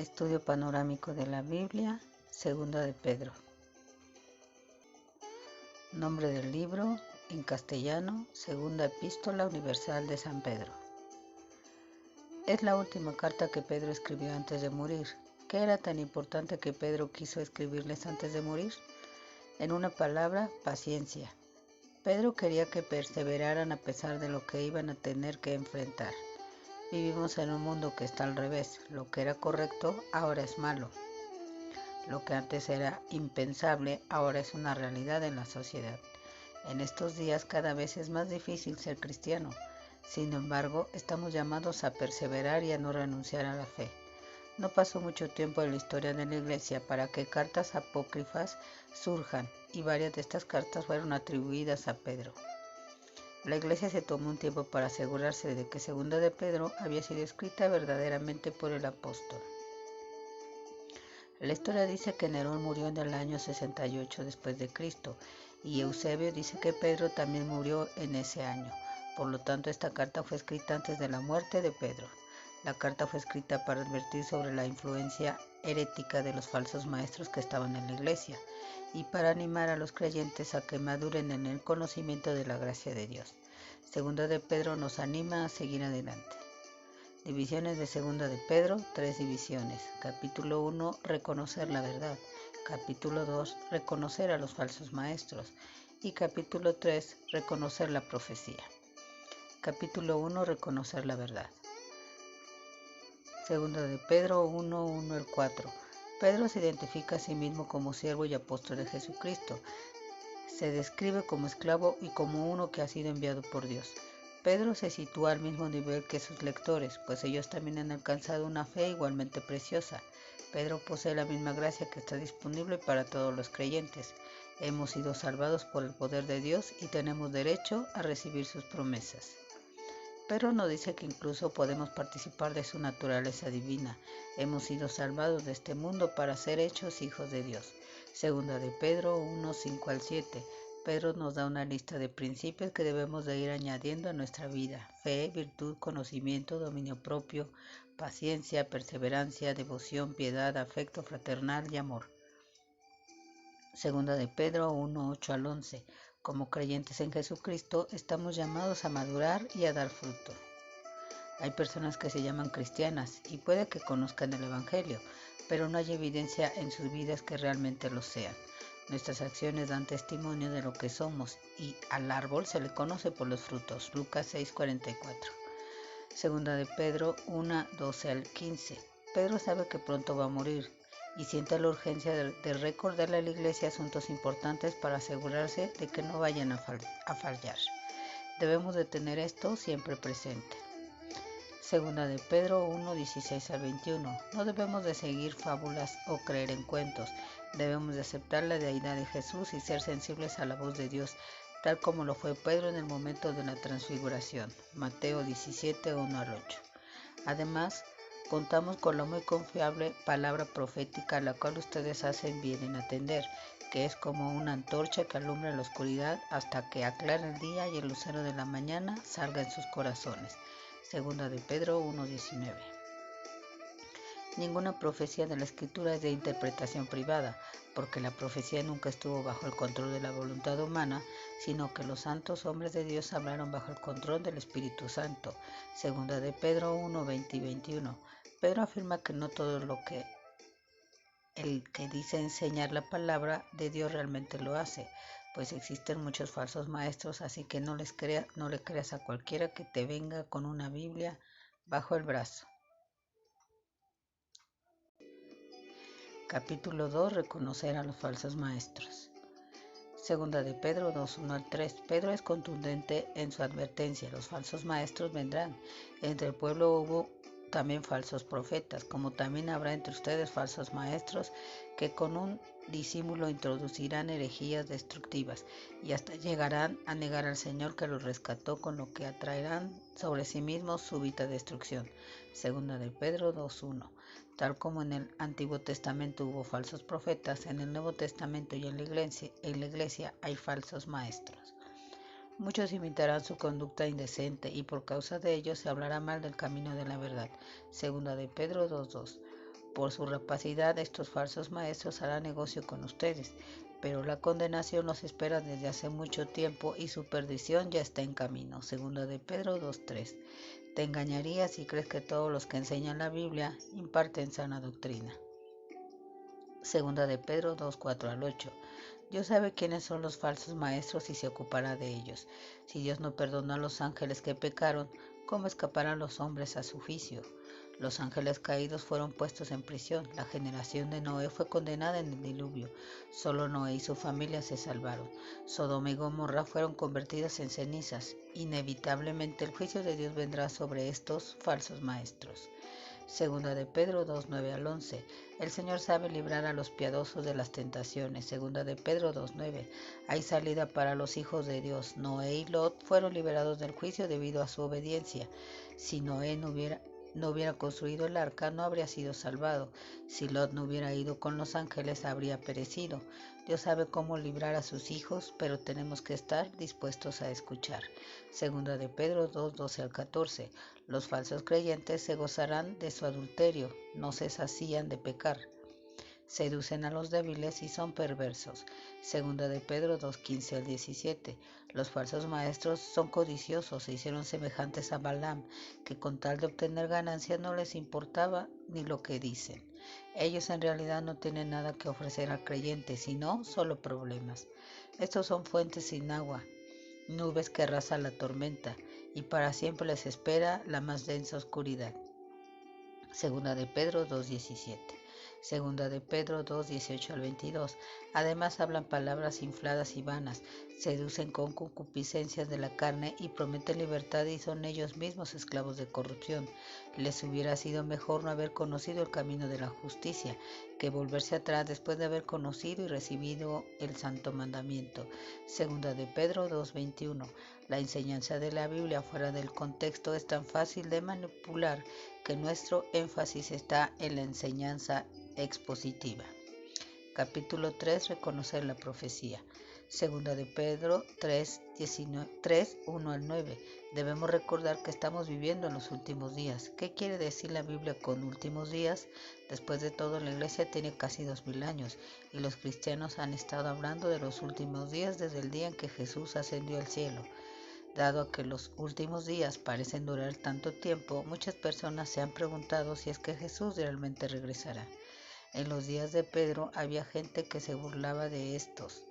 Estudio panorámico de la Biblia, Segunda de Pedro. Nombre del libro, en castellano, Segunda Epístola Universal de San Pedro. Es la última carta que Pedro escribió antes de morir. ¿Qué era tan importante que Pedro quiso escribirles antes de morir? En una palabra, paciencia. Pedro quería que perseveraran a pesar de lo que iban a tener que enfrentar. Vivimos en un mundo que está al revés. Lo que era correcto ahora es malo. Lo que antes era impensable ahora es una realidad en la sociedad. En estos días cada vez es más difícil ser cristiano. Sin embargo, estamos llamados a perseverar y a no renunciar a la fe. No pasó mucho tiempo en la historia de la Iglesia para que cartas apócrifas surjan, y varias de estas cartas fueron atribuidas a Pedro. La Iglesia se tomó un tiempo para asegurarse de que Segunda de Pedro había sido escrita verdaderamente por el apóstol. La historia dice que Nerón murió en el año 68 después de Cristo, y Eusebio dice que Pedro también murió en ese año. Por lo tanto, esta carta fue escrita antes de la muerte de Pedro. La carta fue escrita para advertir sobre la influencia herética de los falsos maestros que estaban en la iglesia y para animar a los creyentes a que maduren en el conocimiento de la gracia de Dios. Segunda de Pedro nos anima a seguir adelante. Divisiones de Segunda de Pedro, 3 divisiones. Capítulo 1, reconocer la verdad. Capítulo 2, reconocer a los falsos maestros. Y capítulo 3, reconocer la profecía. Capítulo 1, reconocer la verdad. Segunda de Pedro 1, 1 al 4. Pedro se identifica a sí mismo como siervo y apóstol de Jesucristo. Se describe como esclavo y como uno que ha sido enviado por Dios. Pedro se sitúa al mismo nivel que sus lectores, pues ellos también han alcanzado una fe igualmente preciosa. Pedro posee la misma gracia que está disponible para todos los creyentes. Hemos sido salvados por el poder de Dios y tenemos derecho a recibir sus promesas. Pedro nos dice que incluso podemos participar de su naturaleza divina. Hemos sido salvados de este mundo para ser hechos hijos de Dios. Segunda de Pedro 1, 5 al 7. Pedro nos da una lista de principios que debemos de ir añadiendo a nuestra vida: fe, virtud, conocimiento, dominio propio, paciencia, perseverancia, devoción, piedad, afecto fraternal y amor. Segunda de Pedro 1, 8 al 11. Como creyentes en Jesucristo, estamos llamados a madurar y a dar fruto. Hay personas que se llaman cristianas y puede que conozcan el Evangelio, pero no hay evidencia en sus vidas que realmente lo sean. Nuestras acciones dan testimonio de lo que somos y al árbol se le conoce por los frutos. Lucas 6:44. Segunda de Pedro 1, 12 al 15. Pedro sabe que pronto va a morir y siente la urgencia de recordarle a la iglesia asuntos importantes para asegurarse de que no vayan a fallar. Debemos de tener esto siempre presente. Segunda de Pedro 1, 16 al 21. No debemos de seguir fábulas o creer en cuentos. Debemos de aceptar la deidad de Jesús y ser sensibles a la voz de Dios, tal como lo fue Pedro en el momento de la transfiguración. Mateo 17, 1 al 8. Además, contamos con la muy confiable palabra profética a la cual ustedes hacen bien en atender, que es como una antorcha que alumbra la oscuridad hasta que aclare el día y el lucero de la mañana salga en sus corazones. Segunda de Pedro 1:19. Ninguna profecía de la Escritura es de interpretación privada, porque la profecía nunca estuvo bajo el control de la voluntad humana, sino que los santos hombres de Dios hablaron bajo el control del Espíritu Santo. Segunda de Pedro 1:20 y 21. Pedro afirma que no todo lo que el que dice enseñar la palabra de Dios realmente lo hace, pues existen muchos falsos maestros, así que no le creas a cualquiera que te venga con una Biblia bajo el brazo. Capítulo 2. Reconocer a los falsos maestros. Segunda de Pedro 2, 1 al 3. Pedro es contundente en su advertencia: los falsos maestros vendrán. Entre el pueblo hubo también falsos profetas, como también habrá entre ustedes falsos maestros que con un disimulo introducirán herejías destructivas y hasta llegarán a negar al Señor que los rescató, con lo que atraerán sobre sí mismos súbita destrucción. Segunda de Pedro 2:1. Tal como en el Antiguo Testamento hubo falsos profetas, en el Nuevo Testamento y en la iglesia hay falsos maestros. Muchos imitarán su conducta indecente y por causa de ello se hablará mal del camino de la verdad. Segunda de Pedro 2:2. Por su rapacidad, estos falsos maestros harán negocio con ustedes, pero la condenación los espera desde hace mucho tiempo y su perdición ya está en camino. Segunda de Pedro 2:3. Te engañarías si crees que todos los que enseñan la Biblia imparten sana doctrina. Segunda de Pedro 2:4-8. Dios sabe quiénes son los falsos maestros y se ocupará de ellos. Si Dios no perdonó a los ángeles que pecaron, ¿cómo escaparán los hombres a su juicio? Los ángeles caídos fueron puestos en prisión. La generación de Noé fue condenada en el diluvio. Solo Noé y su familia se salvaron. Sodoma y Gomorra fueron convertidas en cenizas. Inevitablemente el juicio de Dios vendrá sobre estos falsos maestros. Segunda de Pedro 2:9-11. El Señor sabe librar a los piadosos de las tentaciones. Segunda de Pedro 2:9. Hay salida para los hijos de Dios. Noé y Lot fueron liberados del juicio debido a su obediencia. Si Noé no hubiera construido el arca, no habría sido salvado. Si Lot no hubiera ido con los ángeles, habría perecido. Dios sabe cómo librar a sus hijos, pero tenemos que estar dispuestos a escuchar. Segunda de Pedro 2:12-14. Los falsos creyentes se gozarán de su adulterio, no se sacían de pecar. Seducen a los débiles y son perversos. Segunda de Pedro 2:15-17. Los falsos maestros son codiciosos, se hicieron semejantes a Balaam, que con tal de obtener ganancias no les importaba ni lo que dicen. Ellos en realidad no tienen nada que ofrecer al creyente, sino solo problemas. Estos son fuentes sin agua, nubes que arrasa la tormenta, y para siempre les espera la más densa oscuridad. Segunda de Pedro 2:17. Segunda de Pedro 2:18-22. Además hablan palabras infladas y vanas, seducen con concupiscencias de la carne y prometen libertad y son ellos mismos esclavos de corrupción. Les hubiera sido mejor no haber conocido el camino de la justicia, que volverse atrás después de haber conocido y recibido el santo mandamiento. Segunda de Pedro 2:21. La enseñanza de la Biblia fuera del contexto es tan fácil de manipular que nuestro énfasis está en la enseñanza expositiva. Capítulo 3. Reconocer la profecía. Segunda de Pedro 3:1-9. Debemos recordar que estamos viviendo en los últimos días. ¿Qué quiere decir la Biblia con últimos días? Después de todo, la Iglesia tiene casi 2000 años y los cristianos han estado hablando de los últimos días desde el día en que Jesús ascendió al cielo. Dado que los últimos días parecen durar tanto tiempo, muchas personas se han preguntado si es que Jesús realmente regresará. En los días de Pedro había gente que se burlaba de estos,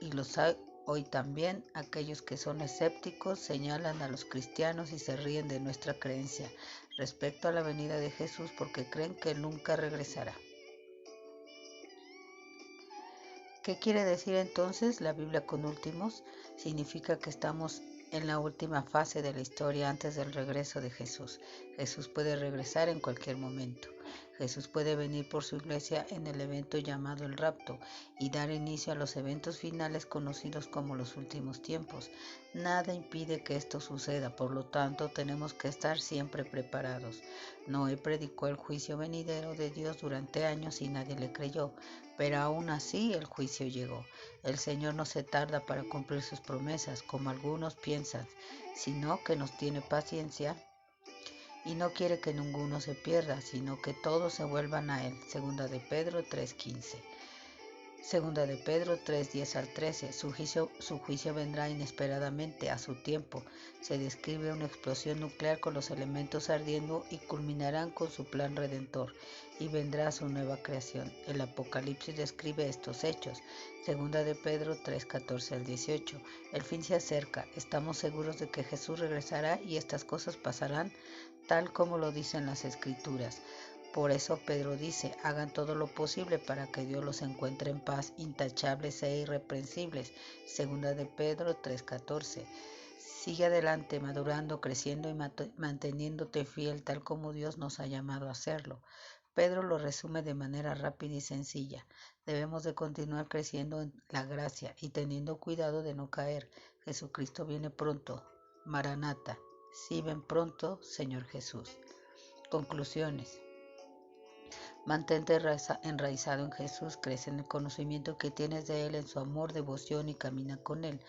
y los hay hoy también. Aquellos que son escépticos señalan a los cristianos y se ríen de nuestra creencia respecto a la venida de Jesús porque creen que Él nunca regresará. ¿Qué quiere decir entonces la Biblia con últimos? Significa que estamos en la última fase de la historia antes del regreso de Jesús. Jesús puede regresar en cualquier momento. Jesús puede venir por su iglesia en el evento llamado el rapto y dar inicio a los eventos finales conocidos como los últimos tiempos. Nada impide que esto suceda, por lo tanto tenemos que estar siempre preparados. Noé predicó el juicio venidero de Dios durante años y nadie le creyó, pero aún así el juicio llegó. El Señor no se tarda para cumplir sus promesas, como algunos piensan, sino que nos tiene paciencia y no quiere que ninguno se pierda, sino que todos se vuelvan a Él. Segunda de Pedro 3:15. Segunda de Pedro 3:10-13. Su juicio vendrá inesperadamente a su tiempo. Se describe una explosión nuclear con los elementos ardiendo y culminarán con su plan redentor y vendrá su nueva creación. El Apocalipsis describe estos hechos. Segunda de Pedro 3:14-18. El fin se acerca. Estamos seguros de que Jesús regresará y estas cosas pasarán tal como lo dicen las Escrituras. Por eso Pedro dice, hagan todo lo posible para que Dios los encuentre en paz, intachables e irreprensibles. Segunda de Pedro 3:14. Sigue adelante, madurando, creciendo y manteniéndote fiel tal como Dios nos ha llamado a hacerlo. Pedro lo resume de manera rápida y sencilla. Debemos de continuar creciendo en la gracia y teniendo cuidado de no caer. Jesucristo viene pronto. Maranata. Sí, ven pronto, Señor Jesús. Conclusiones. Mantente enraizado en Jesús, crece en el conocimiento que tienes de Él, en su amor, devoción y camina con Él.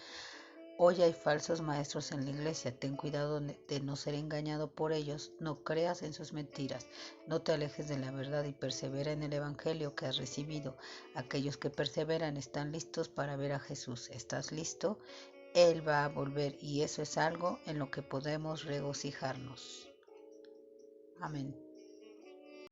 Hoy hay falsos maestros en la iglesia, ten cuidado de no ser engañado por ellos, no creas en sus mentiras, no te alejes de la verdad y persevera en el evangelio que has recibido. Aquellos que perseveran están listos para ver a Jesús. ¿Estás listo? Él va a volver y eso es algo en lo que podemos regocijarnos. Amén.